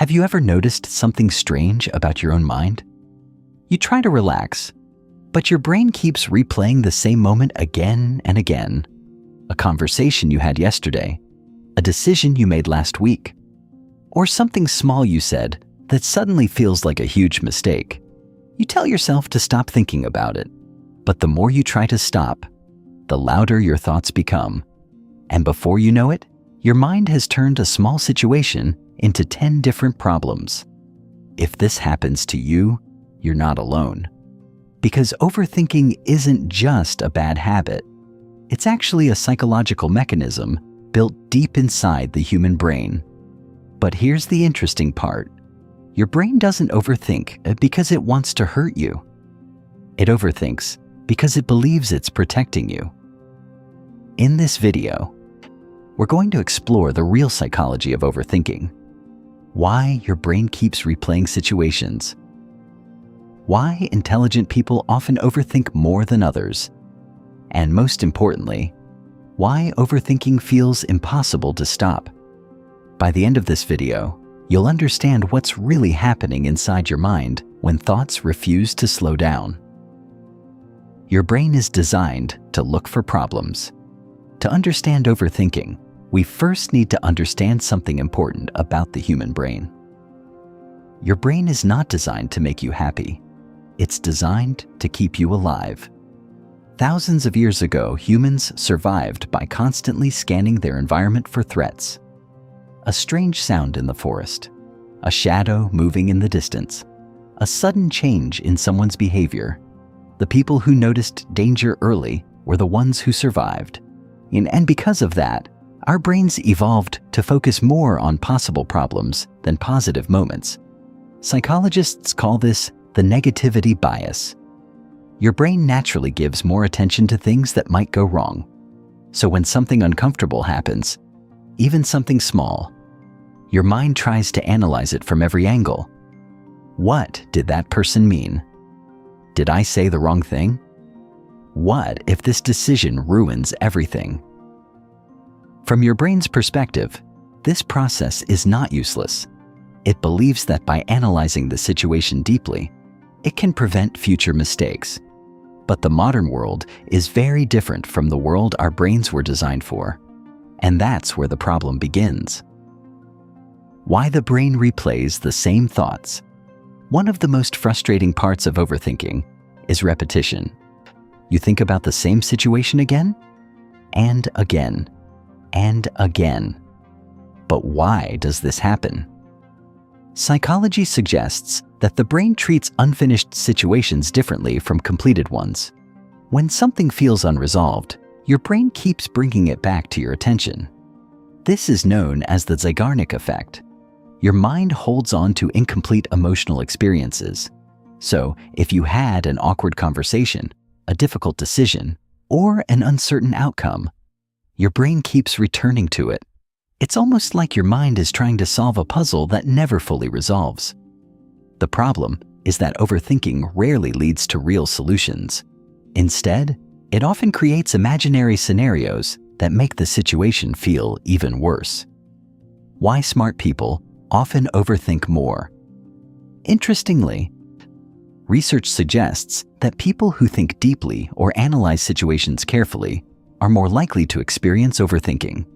Have you ever noticed something strange about your own mind? You try to relax, but your brain keeps replaying the same moment again and again. A conversation you had yesterday, a decision you made last week, or something small you said that suddenly feels like a huge mistake. You tell yourself to stop thinking about it, but the more you try to stop, the louder your thoughts become. And before you know it, your mind has turned a small situation into 10 different problems. If this happens to you, you're not alone. Because overthinking isn't just a bad habit. It's actually a psychological mechanism built deep inside the human brain. But here's the interesting part. Your brain doesn't overthink because it wants to hurt you. It overthinks because it believes it's protecting you. In this video, we're going to explore the real psychology of overthinking, why your brain keeps replaying situations, why intelligent people often overthink more than others, and most importantly, why overthinking feels impossible to stop. By the end of this video, you'll understand what's really happening inside your mind when thoughts refuse to slow down. Your brain is designed to look for problems. To understand overthinking, we first need to understand something important about the human brain. Your brain is not designed to make you happy. It's designed to keep you alive. Thousands of years ago, humans survived by constantly scanning their environment for threats. A strange sound in the forest, a shadow moving in the distance, a sudden change in someone's behavior. The people who noticed danger early were the ones who survived. And because of that, our brains evolved to focus more on possible problems than positive moments. Psychologists call this the negativity bias. Your brain naturally gives more attention to things that might go wrong. So when something uncomfortable happens, even something small, your mind tries to analyze it from every angle. What did that person mean? Did I say the wrong thing? What if this decision ruins everything? From your brain's perspective, this process is not useless. It believes that by analyzing the situation deeply, it can prevent future mistakes. But the modern world is very different from the world our brains were designed for. And that's where the problem begins. Why the brain replays the same thoughts. One of the most frustrating parts of overthinking is repetition. You think about the same situation again, and again, and again. But why does this happen? Psychology suggests that the brain treats unfinished situations differently from completed ones. When something feels unresolved, your brain keeps bringing it back to your attention. This is known as the Zeigarnik Effect. Your mind holds on to incomplete emotional experiences. So, if you had an awkward conversation, a difficult decision, or an uncertain outcome, your brain keeps returning to it. It's almost like your mind is trying to solve a puzzle that never fully resolves. The problem is that overthinking rarely leads to real solutions. Instead, it often creates imaginary scenarios that make the situation feel even worse. Why smart people often overthink more. Interestingly, research suggests that people who think deeply or analyze situations carefully are more likely to experience overthinking.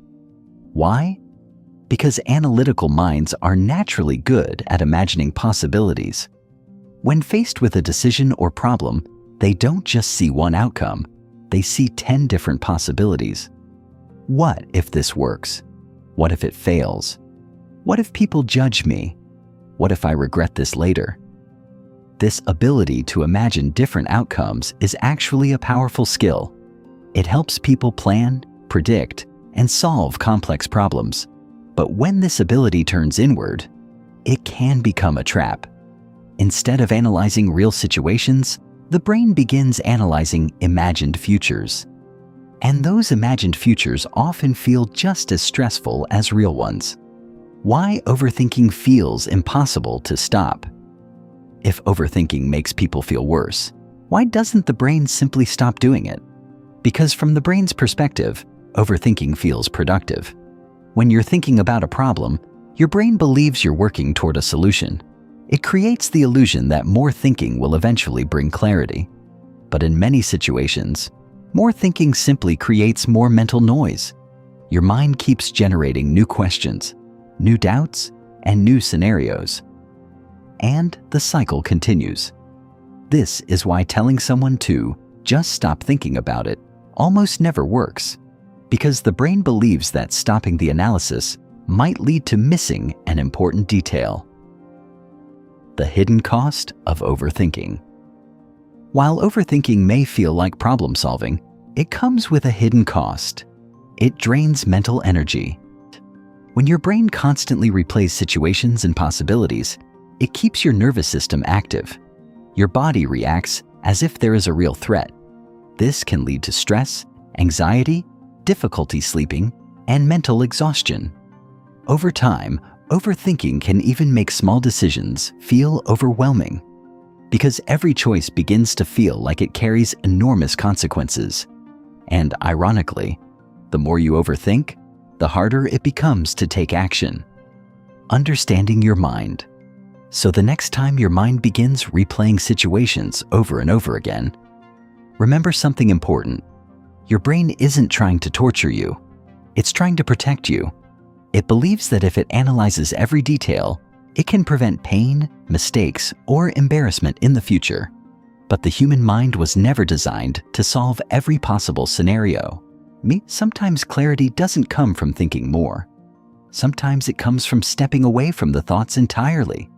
Why? Because analytical minds are naturally good at imagining possibilities. When faced with a decision or problem, they don't just see one outcome, they see 10 different possibilities. What if this works? What if it fails? What if people judge me? What if I regret this later? This ability to imagine different outcomes is actually a powerful skill. It helps people plan, predict, and solve complex problems. But when this ability turns inward, it can become a trap. Instead of analyzing real situations, the brain begins analyzing imagined futures. And those imagined futures often feel just as stressful as real ones. Why overthinking feels impossible to stop. If overthinking makes people feel worse, why doesn't the brain simply stop doing it? Because from the brain's perspective, overthinking feels productive. When you're thinking about a problem, Your brain believes you're working toward a solution. It creates the illusion that more thinking will eventually bring clarity. But in many situations, more thinking simply creates more mental noise. Your mind keeps generating new questions, new doubts, and new scenarios. And the cycle continues. This is why telling someone to just stop thinking about it almost never works, because the brain believes that stopping the analysis might lead to missing an important detail. The hidden cost of overthinking. While overthinking may feel like problem solving, it comes with a hidden cost. It drains mental energy. When your brain constantly replays situations and possibilities, it keeps your nervous system active. Your body reacts as if there is a real threat. This can lead to stress, anxiety, difficulty sleeping, and mental exhaustion. Over time, overthinking can even make small decisions feel overwhelming, because every choice begins to feel like it carries enormous consequences. And ironically, the more you overthink, the harder it becomes to take action. Understanding your mind. So the next time your mind begins replaying situations over and over again, remember something important. Your brain isn't trying to torture you. It's trying to protect you. It believes that if it analyzes every detail, it can prevent pain, mistakes, or embarrassment in the future. But the human mind was never designed to solve every possible scenario. Sometimes clarity doesn't come from thinking more. Sometimes it comes from stepping away from the thoughts entirely.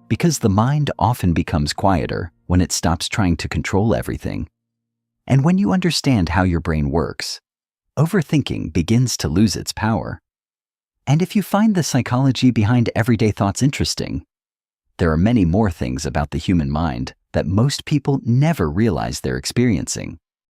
Because the mind often becomes quieter when it stops trying to control everything. And when you understand how your brain works, overthinking begins to lose its power. And if you find the psychology behind everyday thoughts interesting, there are many more things about the human mind that most people never realize they're experiencing.